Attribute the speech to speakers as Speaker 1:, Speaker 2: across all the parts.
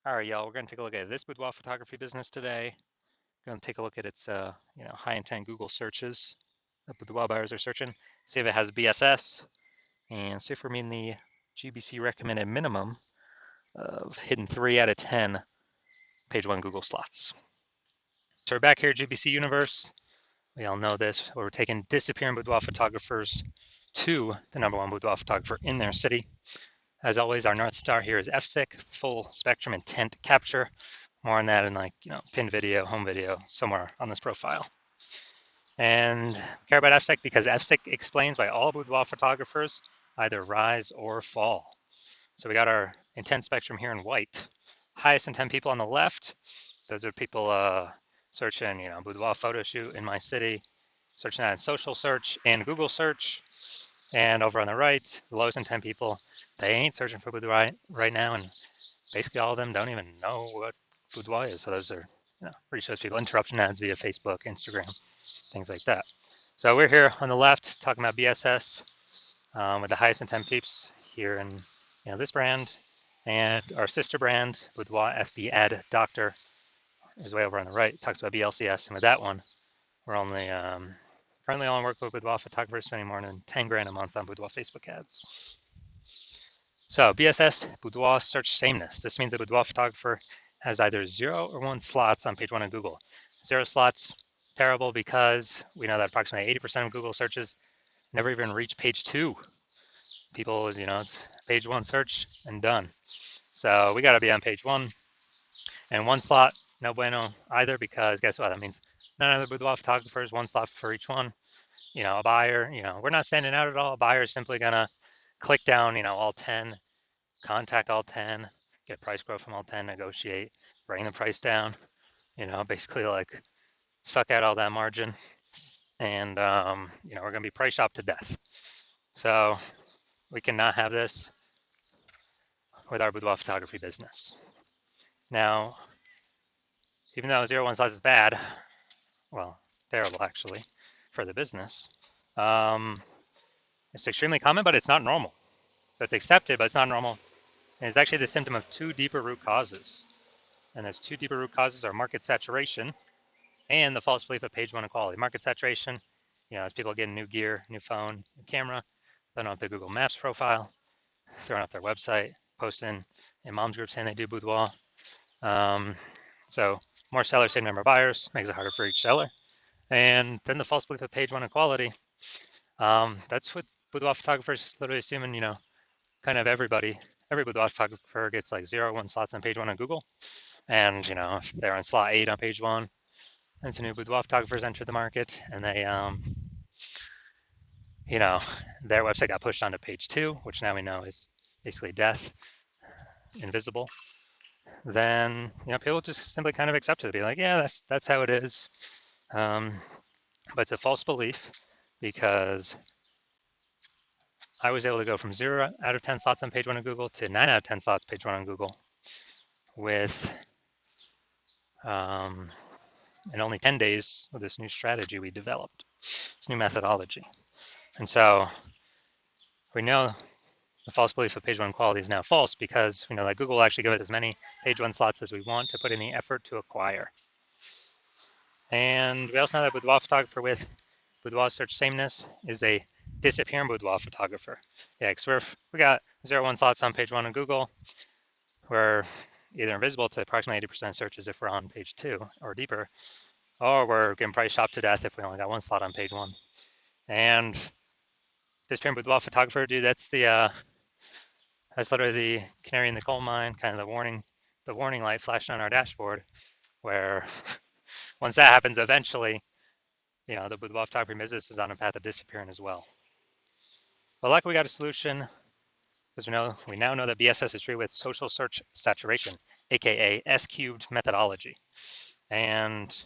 Speaker 1: All right, y'all, we're going to take a look at this boudoir photography business today. We're going to take a look at its high intent Google searches that boudoir buyers are searching, see if it has BSS, and see if we're meeting the GBC recommended minimum of hitting 3 out of 10 page one Google slots. So we're back here at GBC Universe. We all know this. We're taking disappearing boudoir photographers to the #1 boudoir photographer in their city. As always, our North Star here is FSIC, full spectrum intent capture. More on that in pin video, home video, somewhere on this profile. And care about FSIC because FSIC explains why all boudoir photographers either rise or fall. So we got our intent spectrum here in white. Highest intent people on the left, those are people searching, boudoir photo shoot in my city, searching that in social search and Google search. And over on the right, the lowest intent people, they ain't searching for boudoir right now, and basically all of them don't even know what boudoir is. So those are, pretty shows people interruption ads via Facebook, Instagram, things like that. So we're here on the left talking about BSS with the highest intent peeps here in this brand, and our sister brand, Boudoir FB Ad Doctor, is way over on the right. It talks about BLCS, and with that one, we're only currently only work with boudoir photographers spending more than 10 grand a month on boudoir Facebook ads. So BSS, boudoir search sameness. This means a boudoir photographer has either 0 or 1 slots on page 1 of Google. 0 slots, terrible, because we know that approximately 80% of Google searches never even reach page 2. People, it's page 1 search and done. So we got to be on page 1. And 1 slot, no bueno either, because guess what? That means none of the boudoir photographers, 1 slot for each one. A buyer, we're not standing out at all. A buyer is simply going to click down, all 10, contact all 10, get price quote from all 10, negotiate, bring the price down, basically like suck out all that margin. And, we're going to be price shopped to death. So we cannot have this with our boudoir photography business. Now, even though 0 1 slots is bad, well, terrible actually for the business, it's extremely common, but it's not normal. So it's accepted, but it's not normal. And it's actually the symptom of 2 deeper root causes. And those 2 deeper root causes are market saturation and the false belief of page 1 equality. Market saturation, as people getting new gear, new phone, new camera, throwing out their Google Maps profile, throwing out their website, posting in mom's group saying they do boudoir. So more sellers, same number of buyers, makes it harder for each seller. And then the false belief of page 1 equality. That's what boudoir photographers literally assuming, kind of every boudoir photographer gets like 0 1 slots on page 1 on Google. And, if they're on slot 8 on page 1, and some new boudoir photographers enter the market and they, their website got pushed onto page 2, which now we know is basically death, invisible. Then, people just simply kind of accept it, be like, yeah, that's how it is. But it's a false belief because I was able to go from 0 out of 10 slots on page 1 of Google to 9 out of 10 slots page 1 on Google with in only 10 days with this new strategy we developed, this new methodology. And so we know the false belief of page 1 quality is now false because we know that Google will actually give us as many page 1 slots as we want to put in the effort to acquire. And we also know that boudoir photographer with boudoir search sameness is a disappearing boudoir photographer. Yeah, because we got 0 1 slots on page 1 of Google. We're either invisible to approximately 80% of searches if we're on page 2 or deeper, or we're getting price shopped to death if we only got 1 slot on page 1. And disappearing boudoir photographer, dude, that's literally the canary in the coal mine, kind of the warning light flashing on our dashboard, where once that happens, eventually, the boudoir photography business is on a path of disappearing as well. But luckily, we got a solution because we now know that BSS is treated with social search saturation, aka S-cubed methodology. And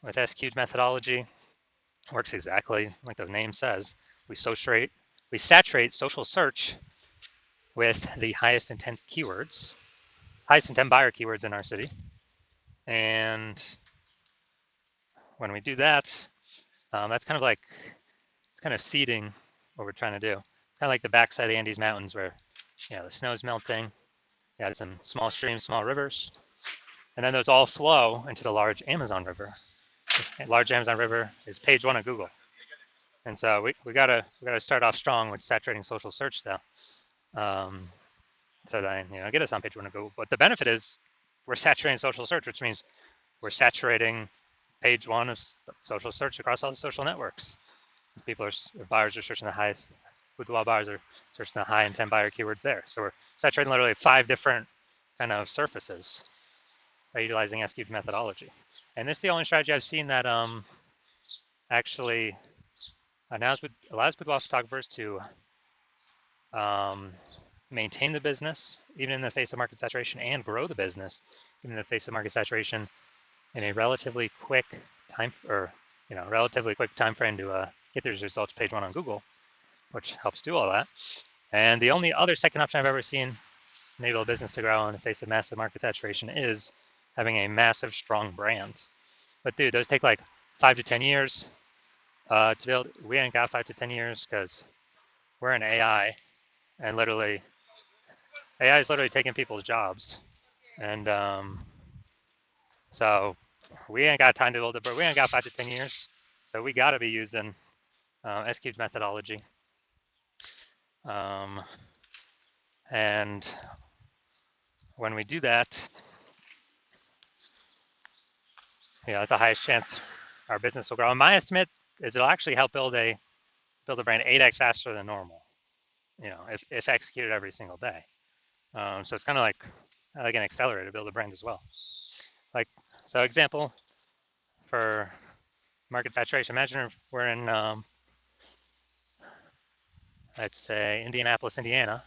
Speaker 1: with S-cubed methodology, it works exactly like the name says. We saturate social search with the highest intent keywords, highest intent buyer keywords in our city. And when we do that, that's kind of seeding what we're trying to do. It's kind of like the backside of the Andes Mountains where, the snow's melting, You add some small streams, small rivers, and then those all flow into the large Amazon River. The large Amazon River is page one of Google. And so we gotta start off strong with saturating social search though. So then get us on page one of Google. But the benefit is we're saturating social search, which means we're saturating page one of social search across all the social networks. Buyers are searching the highest. Boudoir buyers are searching the high intent buyer keywords there. So we're saturating literally 5 different kind of surfaces by utilizing S-cubed methodology. And this is the only strategy I've seen that actually allows boudoir photographers to maintain the business even in the face of market saturation and grow the business even in the face of market saturation in a relatively quick time frame to get these results page one on Google, which helps do all that. And the only other second option I've ever seen enable a business to grow in the face of massive market saturation is having a massive, strong brand. But dude, those take like 5 to 10 years to build. We ain't got 5 to 10 years because we're in AI, and AI is literally taking people's jobs. And so we ain't got time to build it, but we ain't got 5 to 10 years. So we got to be using S-cubed methodology. And when we do that, that's the highest chance our business will grow. And my estimate is it'll actually help build a brand 8x faster than normal, if executed every single day. So it's kind of like an accelerator to build a brand as well. So example for market saturation, imagine if we're in, let's say, Indianapolis, Indiana.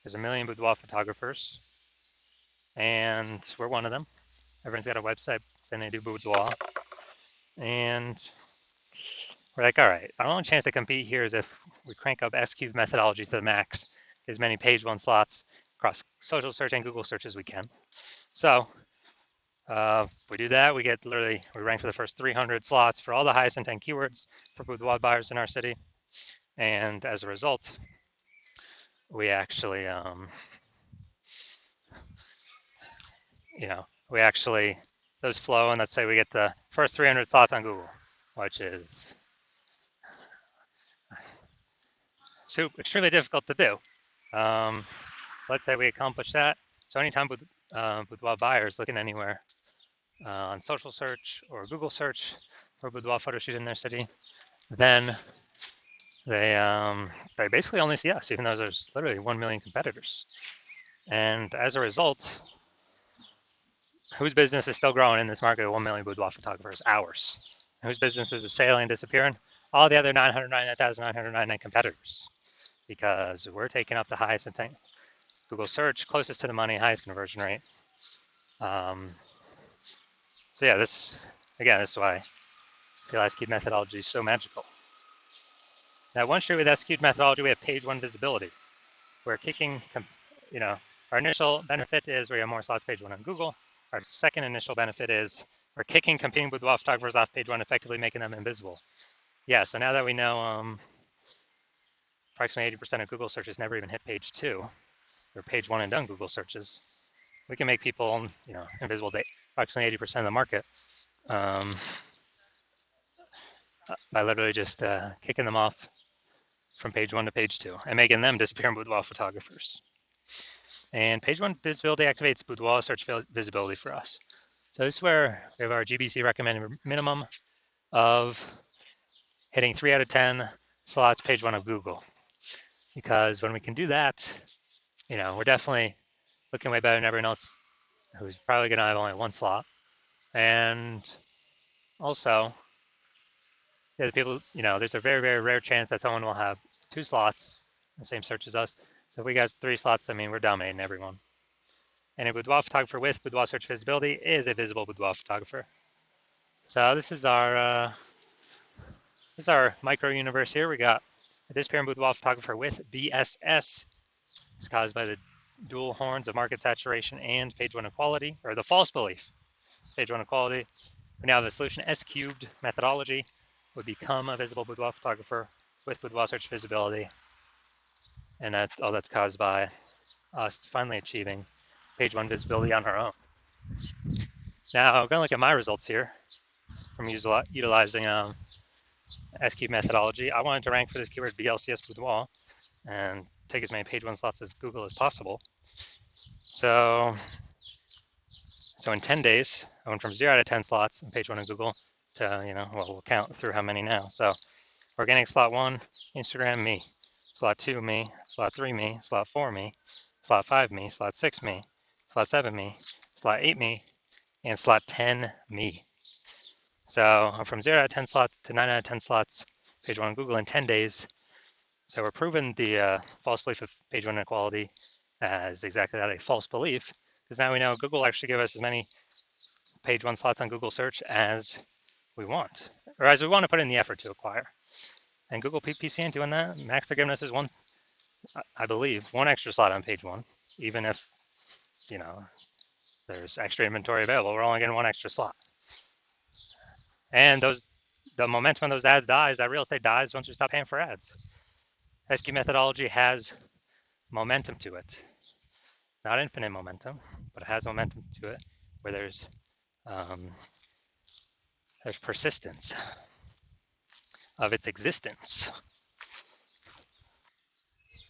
Speaker 1: There's 1 million boudoir photographers, and we're one of them. Everyone's got a website saying they do boudoir. And we're like, all right, our only chance to compete here is if we crank up S-cubed methodology to the max, as many page one slots across social search and Google search as we can. So if we do that, we rank for the first 300 slots for all the highest intent keywords for boudoir buyers in our city. And as a result, we actually, those flow, and let's say we get the first 300 slots on Google, which is extremely difficult to do. Let's say we accomplish that. So anytime boudoir buyers looking anywhere on social search or Google search for boudoir photo shoot in their city, then they basically only see us, even though there's literally 1 million competitors. And as a result, whose business is still growing in this market of 1 million boudoir photographers? Ours. And whose businesses is failing and disappearing? All the other 999,999 competitors, because we're taking up the highest intent Google search, closest to the money, highest conversion rate. So yeah, this is why I feel S-cubed methodology is so magical. Now, once you're with S-cubed methodology, we have page one visibility. We're kicking, our initial benefit is we have more slots page one on Google. Our second initial benefit is we're kicking competing boudoir photographers off page one, effectively making them invisible. Yeah, so now that we know approximately 80% of Google searches never even hit page 2, or page 1 and done Google searches, we can make people, invisible to approximately 80% of the market by literally just kicking them off from page 1 to page 2 and making them disappearing boudoir photographers. And page 1 visibility activates boudoir search visibility for us. So this is where we have our GBC recommended minimum of hitting 3 out of 10 slots page 1 of Google. Because when we can do that, we're definitely looking way better than everyone else who's probably going to have only 1 slot. And also, the people, there's a very, very rare chance that someone will have 2 slots in the same search as us. So if we got 3 slots, we're dominating everyone. And a boudoir photographer with boudoir search visibility is a visible boudoir photographer. So this is our micro universe here. We got a disappearing boudoir photographer with BSS. It's caused by the dual horns of market saturation and page 1 equality, or the false belief, page 1 equality. We now have the solution S-cubed methodology would become a visible boudoir photographer with boudoir search visibility. And that's caused by us finally achieving page one visibility on her own. Now, I'm going to look at my results here from utilizing SQ methodology. I wanted to rank for this keyword VLCS Boudoir and take as many page one slots as Google as possible. So in 10 days, I went from 0 out of 10 slots in page one of Google to, well, we'll count through how many now. So organic slot 1, Instagram, me. Slot 2, me. Slot 3, me. Slot 4, me. Slot 5, me. Slot 6, me. Slot 7, me. Slot 8, me. And slot 10, me. So I'm from 0 out of 10 slots to 9 out of 10 slots, page one on Google in 10 days. So we're proving the false belief of page one inequality as exactly that, a false belief, because now we know Google actually give us as many page one slots on Google search as we want, or as we want to put in the effort to acquire. And Google PPC ain't doing that. Max, they're giving us is one, I believe, one extra slot on page one, even if, there's extra inventory available, we're only getting one extra slot. And the momentum of those ads dies, that real estate dies once we stop paying for ads. SQ methodology has momentum to it. Not infinite momentum, but it has momentum to it where there's persistence of its existence.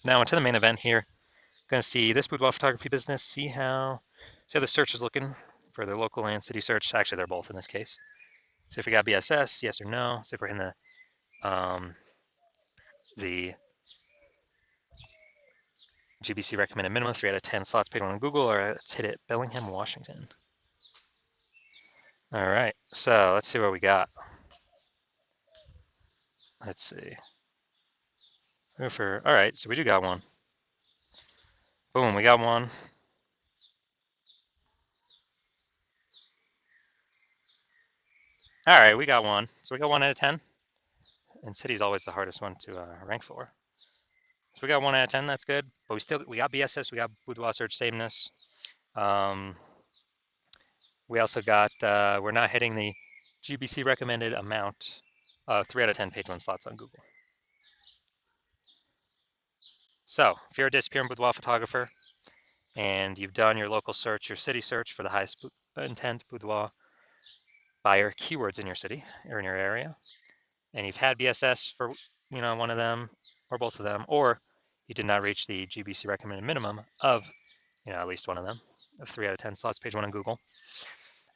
Speaker 1: Now into the main event here. Going to see this boudoir photography business, see how the search is looking for the local and city search. Actually, they're both in this case. See if we got BSS, yes or no. See if we're in the GBC recommended minimum, 3 out of 10 slots paid on Google, or let's hit it, Bellingham, Washington. All right, so let's see what we got. Let's see. All right, so we do got one. Boom, we got one. All right, we got one. So we got 1 out of 10. And city's always the hardest one to rank for. So we got 1 out of 10, that's good. But we got BSS, we got boudoir search sameness. We also got, we're not hitting the GBC recommended amount of 3 out of 10 page one slots on Google. So if you're a disappearing boudoir photographer and you've done your local search, your city search for the highest intent boudoir buyer keywords in your city or in your area, and you've had BSS for one of them or both of them, or you did not reach the GBC recommended minimum of at least one of them, of 3 out of 10 slots, page one on Google,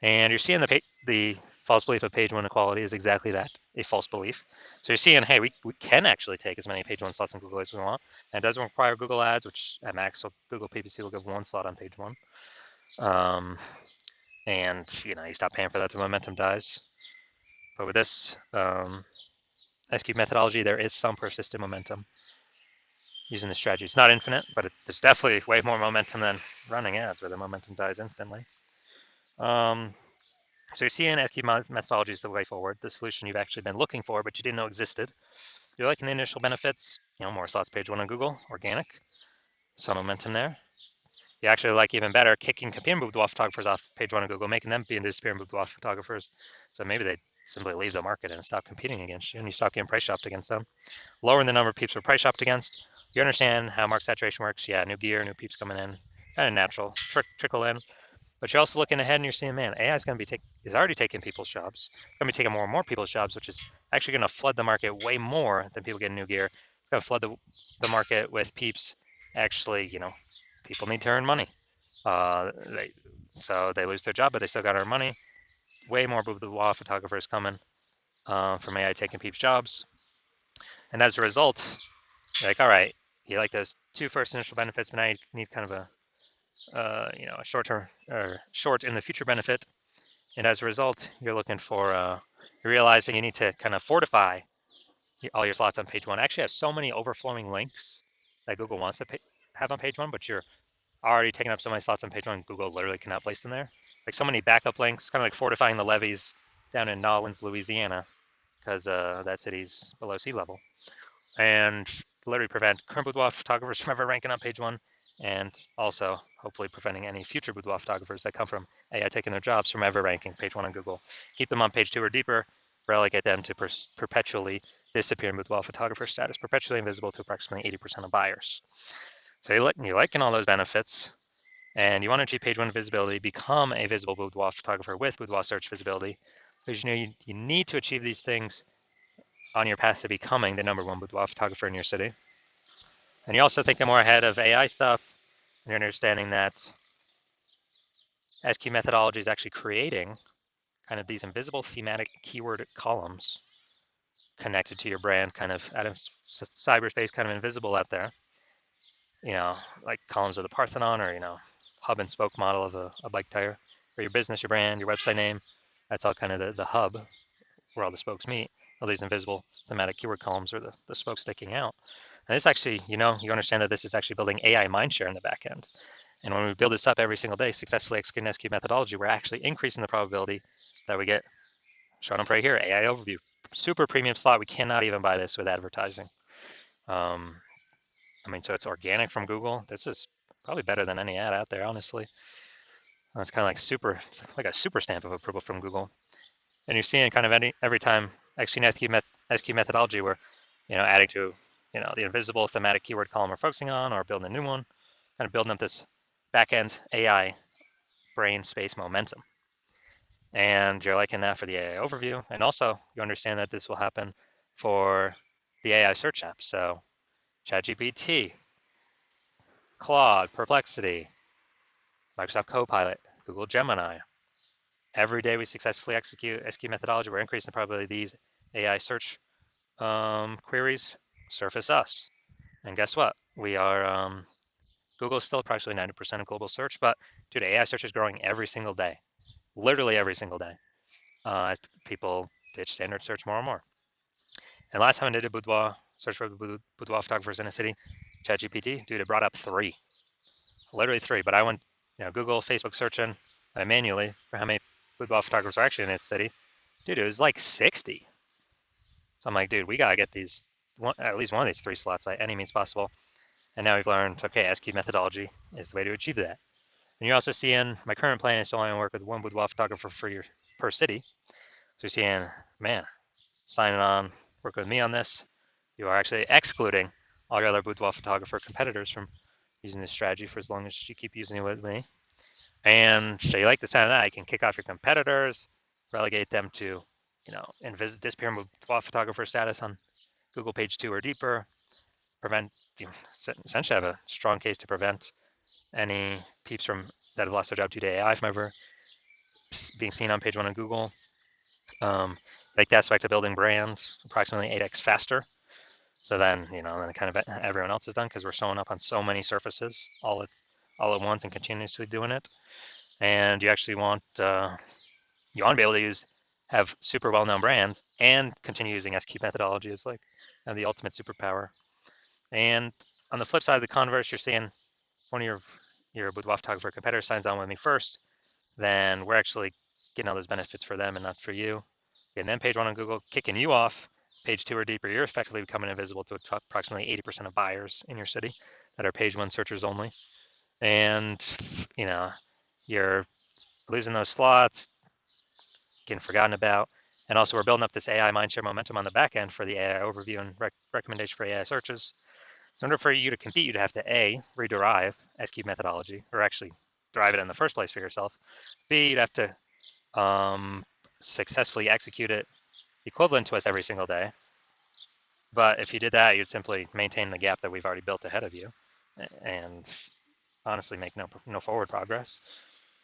Speaker 1: and you're seeing the false belief of page one equality is exactly that, a false belief. So you're seeing, hey, we can actually take as many page one slots on Google as we want, and it doesn't require Google ads, which at max, so Google PPC will give 1 slot on page one. And you stop paying for that, the momentum dies. But with this SQ methodology, there is some persistent momentum using the strategy. It's not infinite, but there's definitely way more momentum than running ads where the momentum dies instantly. So you're seeing SQ methodology is the way forward, the solution you've actually been looking for, but you didn't know existed. You're liking the initial benefits, more slots page one on Google, organic, some momentum there. You actually like even better kicking competing boudoir photographers off page one on Google, making them be disappearing boudoir photographers. So maybe they simply leave the market and stop competing against you, and you stop getting price shopped against them. Lowering the number of peeps we're price shopped against. You understand how market saturation works. Yeah, new gear, new peeps coming in, kind of natural, trickle in. But you're also looking ahead and you're seeing, man, AI is already taking people's jobs. It's going to be taking more and more people's jobs, which is actually going to flood the market way more than people getting new gear. It's going to flood the market with peeps. Actually, people need to earn money. So they lose their job, but they still got to earn money. Way more boudoir photographers coming from AI taking peeps' jobs. And as a result, you're like, all right, you like those 2 first initial benefits, but now you need kind of a a short-term or short in the future benefit. And as a result, you're looking for, you're realizing you need to kind of fortify all your slots on page one. Actually, have so many overflowing links that Google wants to have on page one, but you're already taking up so many slots on page one, Google literally cannot place them there. Like so many backup links, kind of like fortifying the levees down in Nolens, Louisiana, because that city's below sea level. And literally prevent current boudoir photographers from ever ranking on page one, and also hopefully preventing any future boudoir photographers that come from AI taking their jobs from ever ranking page one on Google. Keep them on page 2 or deeper, relegate them to perpetually disappearing boudoir photographer status, perpetually invisible to approximately 80% of buyers. So you're liking all those benefits, And you want to achieve page one visibility, become a visible boudoir photographer with boudoir search visibility, because you need to achieve these things on your path to becoming the #1 boudoir photographer in your city. And you also think more ahead of AI stuff, and you're understanding that SQ methodology is actually creating kind of these invisible thematic keyword columns connected to your brand, kind of out of cyberspace, kind of invisible out there. Like columns of the Parthenon, or hub and spoke model of a bike tire, or your business, your brand, your website name. That's all kind of the hub where all the spokes meet. All these invisible thematic keyword columns are the spokes sticking out. And this actually, you understand that this is actually building AI mindshare in the back end. And when we build this up every single day, successfully executing SQ methodology, we're actually increasing the probability that we get shown up right here, AI overview, super premium slot. We cannot even buy this with advertising. So it's organic from Google. This is probably better than any ad out there, honestly. It's kind of like it's like a super stamp of approval from Google. And you're seeing kind of every time executing SQ methodology, we're adding to the invisible thematic keyword column we're focusing on, or building a new one, kind of building up this back-end AI brain space momentum. And you're liking that for the AI overview. And also you understand that this will happen for the AI search apps. So ChatGPT, Claude, Perplexity, Microsoft Copilot, Google Gemini. Every day we successfully execute SQ methodology, we're increasing the probability these AI search queries surface us. And guess what? We are, Google's still approximately 90% of global search, but dude, AI search is growing every single day, literally every single day, as people ditch standard search more and more. And last time I did a boudoir search for boudoir photographers in a city, ChatGPT, dude, it brought up 3, literally 3. But I went, Google, Facebook searching manually for how many boudoir photographers are actually in its city. Dude, it was like 60. So I'm like, dude, we gotta get at least one of these 3 slots by any means possible. And now we've learned, okay, SQ methodology is the way to achieve that. And you're also seeing my current plan is to only work with one boudoir photographer per city. So you're seeing, man, signing on, work with me on this. You are actually excluding all your other boudoir photographer competitors from using this strategy for as long as you keep using it with me. And so you like the sound of that, you can kick off your competitors, relegate them to, disappearing boudoir photographer status on Google page 2 or deeper, essentially have a strong case to prevent any peeps that have lost their job due to AI from ever being seen on page 1 on Google. Like that aspect of building brands approximately 8x faster. So then, then kind of everyone else is done, because we're showing up on so many surfaces all at once and continuously doing it. And you actually want to be able to have super well-known brands and continue using SQ methodology as like the ultimate superpower. And on the flip side of the converse, you're seeing one of your boudoir photographer competitor signs on with me first, then we're actually getting all those benefits for them and not for you. And then page 1 on Google kicking you off. Page 2 or deeper, you're effectively becoming invisible to approximately 80% of buyers in your city that are page 1 searchers only. And you're losing those slots, getting forgotten about. And also we're building up this AI mindshare momentum on the back end for the AI overview and recommendation for AI searches. So in order for you to compete, you'd have to A, rederive SQ methodology, or actually derive it in the first place for yourself. B, you'd have to successfully execute it equivalent to us every single day. But if you did that, you'd simply maintain the gap that we've already built ahead of you and honestly make no forward progress.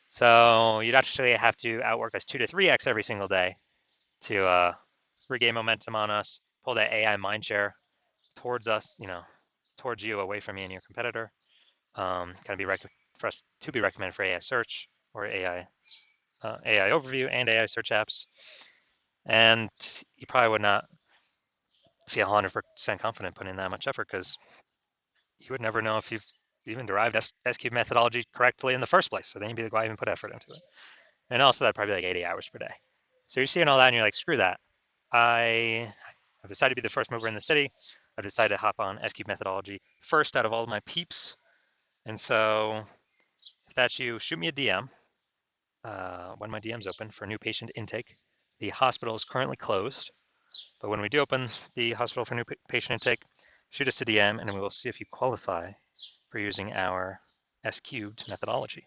Speaker 1: So you'd actually have to outwork us 2 to 3x every single day to regain momentum on us, pull that AI mindshare towards us, towards you, away from me and your competitor. Kind of be for us to be recommended for AI search or AI overview and AI search apps. And you probably would not feel 100% confident putting in that much effort, because you would never know if you've even derived SQ methodology correctly in the first place. So then you'd be like, why even put effort into it? And also that'd probably be like 80 hours per day. So you're seeing all that and you're like, screw that. I've decided to be the first mover in the city. I've decided to hop on SQ methodology first out of all of my peeps. And so if that's you, shoot me a DM when my DM's open for new patient intake. The hospital is currently closed, but when we do open the hospital for new patient intake, shoot us a DM and we will see if you qualify for using our S cubed methodology.